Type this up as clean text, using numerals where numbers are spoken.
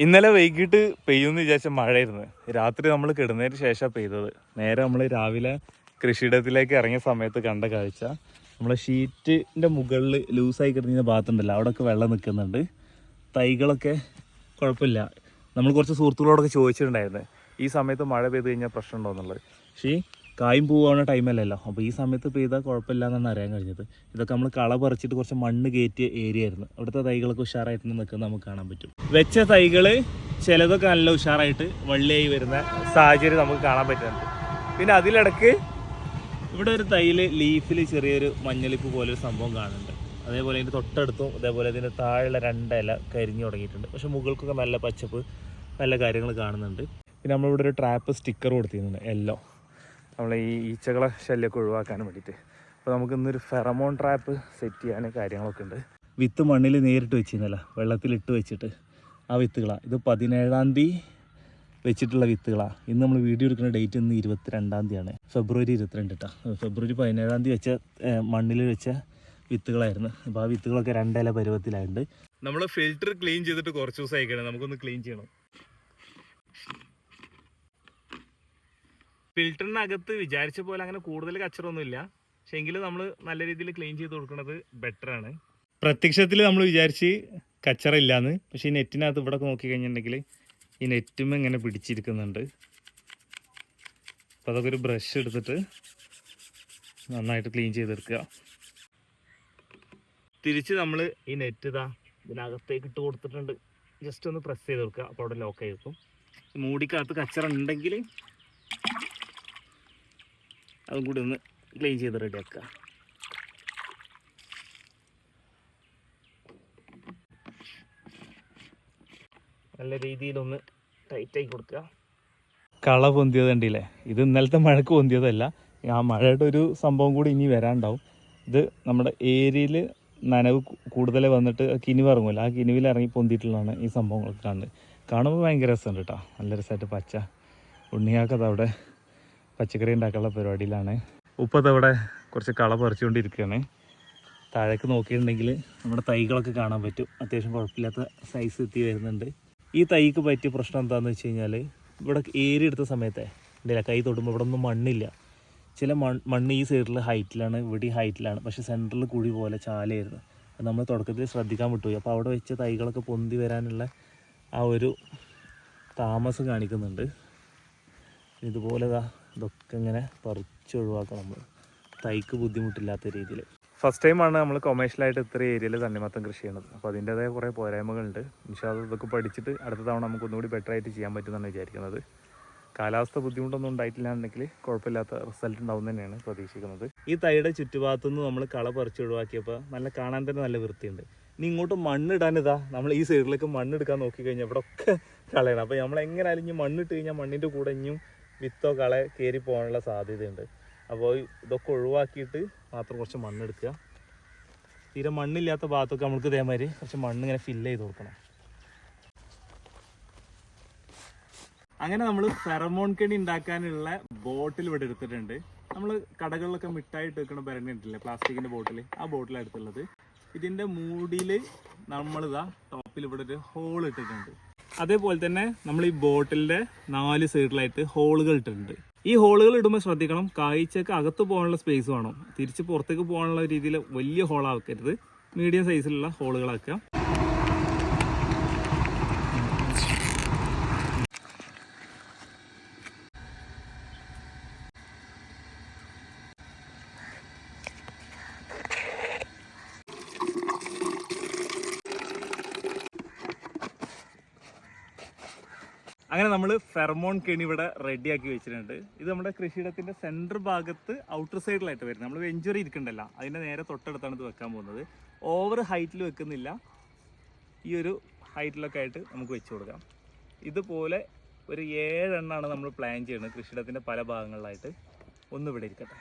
ഇന്നലെ വൈകിട്ട് പെയ്യുമെന്ന് വിചാരിച്ച മഴയായിരുന്നു. രാത്രി നമ്മൾ കിടന്നതിന് ശേഷം പെയ്തത്. നേരെ നമ്മൾ രാവിലെ കൃഷിയിടത്തിലേക്ക് ഇറങ്ങിയ സമയത്ത് കണ്ട കാഴ്ച, നമ്മളെ ഷീറ്റിൻ്റെ മുകളിൽ ലൂസായി കിടന്നിരുന്ന ഭാഗത്തുണ്ടല്ലോ, അവിടെയൊക്കെ വെള്ളം നിൽക്കുന്നുണ്ട്. തൈകളൊക്കെ കുഴപ്പമില്ല. നമ്മൾ കുറച്ച് സുഹൃത്തുക്കളോടൊക്കെ ചോദിച്ചിട്ടുണ്ടായിരുന്നു ഈ സമയത്ത് മഴ പെയ്ത് കഴിഞ്ഞാൽ പ്രശ്നമുണ്ടോ എന്നുള്ളത്. പക്ഷേ കായും പൂവാവുന്ന ടൈമല്ലല്ലോ, അപ്പോൾ ഈ സമയത്ത് പെയ്താൽ കുഴപ്പമില്ല എന്നാണ് അറിയാൻ കഴിഞ്ഞത്. ഇതൊക്കെ നമ്മൾ കള പറിച്ചിട്ട് കുറച്ച് മണ്ണ് കയറ്റിയ ഏരിയ ആയിരുന്നു. അവിടുത്തെ തൈകളൊക്കെ ഉഷാറായിട്ട് നിൽക്കുന്നത് നമുക്ക് കാണാൻ പറ്റും. വെച്ച തൈകൾ ചിലതൊക്കെ നല്ല ഉഷാറായിട്ട് വള്ളിയായി വരുന്ന സാഹചര്യം നമുക്ക് കാണാൻ പറ്റുന്നുണ്ട്. പിന്നെ അതിലിടക്ക് ഇവിടെ ഒരു തൈയിൽ ലീഫിൽ ചെറിയൊരു മഞ്ഞളിപ്പ് പോലൊരു സംഭവം കാണുന്നുണ്ട്. അതേപോലെ ഇതിൻ്റെ തൊട്ടടുത്തും അതേപോലെ ഇതിൻ്റെ താഴെയുള്ള 2 ഇല കരിഞ്ഞു തുടങ്ങിയിട്ടുണ്ട്. പക്ഷേ മുകൾക്കൊക്കെ നല്ല പച്ചപ്പ്, നല്ല കാര്യങ്ങൾ കാണുന്നുണ്ട്. പിന്നെ നമ്മളിവിടെ ഒരു ട്രാപ്പ് സ്റ്റിക്കർ കൊടുത്തിരുന്നുണ്ട്, യെല്ലോ, നമ്മളെ ഈ ഈച്ചകളെ ശല്യമൊക്കെ ഒഴിവാക്കാൻ വേണ്ടിയിട്ട്. അപ്പോൾ നമുക്ക് ഇന്നൊരു ഫെറമോൺ ട്രാപ്പ് സെറ്റ് ചെയ്യാൻ കാര്യങ്ങളൊക്കെ ഉണ്ട്. വിത്ത് മണ്ണിൽ നേരിട്ട് വെച്ചിരുന്നല്ലോ, വെള്ളത്തിലിട്ട് വെച്ചിട്ട് ആ വിത്തുകളാണ്. ഇത് 17-ാം തീയതി വെച്ചിട്ടുള്ള വിത്തുകളാണ്. ഇന്ന് നമ്മൾ വീഡിയോ എടുക്കുന്ന ഡേറ്റ് ഇന്ന് 22-ാം തീയതിയാണ്, ഫെബ്രുവരി 22 കേട്ടോ. ഫെബ്രുവരി 17-ാം തീയതി വെച്ച മണ്ണിൽ വെച്ച വിത്തുകളായിരുന്നു. അപ്പോൾ ആ വിത്തുകളൊക്കെ 2 ഇല പരുവത്തിലായിട്ടുണ്ട്. നമ്മൾ ഫിൽറ്റർ ക്ലീൻ ചെയ്തിട്ട് കുറച്ച് ദിവസം ആയിക്കണം, നമുക്കൊന്ന് ക്ലീൻ ചെയ്യണം. ഫിൽറ്ററിനകത്ത് വിചാരിച്ച പോലെ അങ്ങനെ കൂടുതൽ കച്ചറൊന്നുമില്ല, പക്ഷേ എങ്കിലും നമ്മൾ നല്ല രീതിയിൽ ക്ലീൻ ചെയ്ത് കൊടുക്കുന്നത് ബെറ്ററാണ്. പ്രത്യക്ഷത്തിൽ നമ്മൾ വിചാരിച്ച് കച്ചറ ഇല്ലയെന്ന്, പക്ഷേ ഈ നെറ്റിനകത്ത് ഇവിടെ നോക്കി കഴിഞ്ഞിട്ടുണ്ടെങ്കിൽ ഈ നെറ്റും ഇങ്ങനെ പിടിച്ചിരിക്കുന്നുണ്ട്. അപ്പോൾ അതൊക്കെ ഒരു ബ്രഷ് എടുത്തിട്ട് നന്നായിട്ട് ക്ലീൻ ചെയ്തെടുക്കുക. തിരിച്ച് നമ്മൾ ഈ നെറ്റ് ഇതിനകത്തേക്ക് ഇട്ട് കൊടുത്തിട്ടുണ്ട്. ജസ്റ്റ് ഒന്ന് പ്രസ് ചെയ്ത് കൊടുക്കുക, അപ്പോൾ അവിടെ ലോക്ക് ആയിരിക്കും. മൂടിക്കകത്ത് കച്ചറ ഉണ്ടെങ്കിൽ അതും കൂടി ഒന്ന് ക്ലീൻ ചെയ്ത് റെഡിയാക്കുക. നല്ല രീതിയിലൊന്ന് ടൈറ്റായി കൊടുക്കുക. കള പൊന്തിയത് കണ്ടില്ലേ, ഇത് ഇന്നലത്തെ മഴക്ക് പൊന്തിയതല്ല. ആ മഴയുടെ ഒരു സംഭവം കൂടി ഇനി വരാണ്ടാവും. ഇത് നമ്മുടെ ഏരിയയിൽ നനവ് കൂടുതൽ വന്നിട്ട് കിനിവ് ഇറങ്ങുമല്ലോ, ആ കിനിവിൽ ഇറങ്ങി പൊന്തിയിട്ടുള്ളതാണ് ഈ സംഭവങ്ങളൊക്കെ കാണുന്നത്. കാണുമ്പോൾ ഭയങ്കര രസമുണ്ട് കേട്ടോ, നല്ല രസമായിട്ട്. പച്ച ഉണ്ണിയാക്കത് അവിടെ പച്ചക്കറി ഉണ്ടാക്കാനുള്ള പരിപാടിയിലാണ്. ഉപ്പത്തവിടെ കുറച്ച് കള പറിച്ചുകൊണ്ടിരിക്കുകയാണ്. താഴേക്ക് നോക്കിയിട്ടുണ്ടെങ്കിൽ നമ്മുടെ തൈകളൊക്കെ കാണാൻ പറ്റും. അത്യാവശ്യം കുഴപ്പമില്ലാത്ത സൈസ് എത്തി വരുന്നുണ്ട്. ഈ തൈക്ക് പറ്റിയ പ്രശ്നം എന്താണെന്ന് വെച്ച് കഴിഞ്ഞാൽ, ഇവിടെ ഏരി എടുത്ത സമയത്തെ ഉണ്ടല്ല, കൈ തൊടുമ്പോൾ ഇവിടെ ഒന്നും മണ്ണില്ല. ചില മണ്ണ് ഈ സൈഡിൽ ഹൈറ്റിലാണ്, ഇവിടെ ഹൈറ്റിലാണ്, പക്ഷേ സെൻറ്ററിൽ കുഴി പോലെ ചാലയായിരുന്നു. അത് നമ്മൾ തുടക്കത്തിൽ ശ്രദ്ധിക്കാൻ വിട്ടുപോയി. അപ്പോൾ അവിടെ വെച്ച തൈകളൊക്കെ പൊന്തി വരാനുള്ള ആ ഒരു താമസം കാണിക്കുന്നുണ്ട്. ഇതുപോലെ ഇതൊക്കെ ഇങ്ങനെ പറിച്ചൊഴിവാക്കാം നമ്മൾ, തൈക്ക് ബുദ്ധിമുട്ടില്ലാത്ത രീതിയിൽ. ഫസ്റ്റ് ടൈമാണ് നമ്മൾ കൊമേഴ്ഷ്യലായിട്ട് ഇത്ര ഏരിയയിൽ തണ്ണിമത്തം കൃഷി ചെയ്യണത്. അപ്പോൾ അതിൻ്റേതായ കുറേ പോരായ്മകളുണ്ട്. പക്ഷേ ഇതൊക്കെ പഠിച്ചിട്ട് അടുത്ത തവണ നമുക്ക് ഒന്നുകൂടി ബെറ്ററായിട്ട് ചെയ്യാൻ പറ്റുമെന്നാണ് വിചാരിക്കുന്നത്. കാലാവസ്ഥ ബുദ്ധിമുട്ടൊന്നും ഉണ്ടായിട്ടില്ലാന്നുണ്ടെങ്കിൽ കുഴപ്പമില്ലാത്ത റിസൾട്ട് ഉണ്ടാവും തന്നെയാണ് പ്രതീക്ഷിക്കുന്നത്. ഈ തൈയുടെ ചുറ്റുഭാഗത്തുനിന്ന് നമ്മൾ കള പറിച്ച് ഒഴിവാക്കിയപ്പോൾ നല്ല കാണാൻ തന്നെ നല്ല വൃത്തിയുണ്ട്. ഇനി ഇങ്ങോട്ട് മണ്ണിടാൻ നമ്മൾ ഈ സൈഡിലേക്ക് മണ്ണെടുക്കാൻ നോക്കിക്കഴിഞ്ഞാൽ ഇവിടെ ഒക്കെ കളയണം. അപ്പോൾ നമ്മൾ എങ്ങനെയായാലും ഇനി മണ്ണിട്ട് കഴിഞ്ഞാൽ മണ്ണിൻ്റെ കൂടെ ഇനിയും വിത്തോ കള കയറി പോകാനുള്ള സാധ്യതയുണ്ട്. അപ്പോൾ ഇതൊക്കെ ഒഴിവാക്കിയിട്ട് മാത്രം കുറച്ച് മണ്ണെടുക്കുക. തീരെ മണ്ണില്ലാത്ത ഭാഗത്തൊക്കെ നമുക്ക് ഇതേമാതിരി കുറച്ച് മണ്ണിങ്ങനെ ഫില്ല് ചെയ്ത് കൊടുക്കണം. അങ്ങനെ നമ്മൾ ഫെറമോൺ കെണി ഉണ്ടാക്കാനുള്ള ബോട്ടിൽ ഇവിടെ എടുത്തിട്ടുണ്ട്. നമ്മൾ കടകളിലൊക്കെ മിഠായിട്ട് വെക്കുന്ന ഭരണി ഉണ്ടല്ലേ, പ്ലാസ്റ്റിക്കിൻ്റെ ബോട്ടിൽ, ആ ബോട്ടിലാണ് എടുത്തുള്ളത്. ഇതിൻ്റെ മൂടിയിൽ നമ്മളിതാ ടോപ്പിൽ ഇവിടെ ഒരു ഹോൾ ഇട്ടിട്ടുണ്ട്. അതേപോലെ തന്നെ നമ്മൾ ഈ ബോട്ടിലിൻ്റെ 4 സൈഡിലായിട്ട് ഹോളുകൾ ഇട്ടിട്ടുണ്ട്. ഈ ഹോളുകൾ ഇടുമ്പോൾ ശ്രദ്ധിക്കണം, കായ്ച്ചക്ക് അകത്ത് പോകാനുള്ള സ്പേസ് വേണം. തിരിച്ച് പുറത്തേക്ക് പോകാനുള്ള രീതിയിൽ വലിയ ഹോളാക്കരുത്, മീഡിയം സൈസിലുള്ള ഹോളുകളാക്കുക. അങ്ങനെ നമ്മൾ ഫെറമോൺ കെണി ഇവിടെ റെഡിയാക്കി വെച്ചിട്ടുണ്ട്. ഇത് നമ്മുടെ കൃഷിയിടത്തിൻ്റെ സെൻറ്റർ ഭാഗത്ത് ഔട്ടർ സൈഡിലായിട്ട് വരുന്നത്. നമ്മൾ വെഞ്ചുറി ഇരിക്കണ്ടല്ലോ, അതിൻ്റെ നേരെ തൊട്ടടുത്താണ് ഇത് വെക്കാൻ പോകുന്നത്. ഓവർ ഹൈറ്റിൽ വെക്കുന്നില്ല, ഈ ഒരു ഹൈറ്റിലൊക്കെ ആയിട്ട് നമുക്ക് വെച്ച് കൊടുക്കാം. ഇതുപോലെ ഒരു 7 എണ്ണമാണ് നമ്മൾ പ്ലാൻ ചെയ്യുന്നത് കൃഷിയിടത്തിൻ്റെ പല ഭാഗങ്ങളിലായിട്ട്. ഒന്ന് ഇവിടെ ഇരിക്കട്ടെ.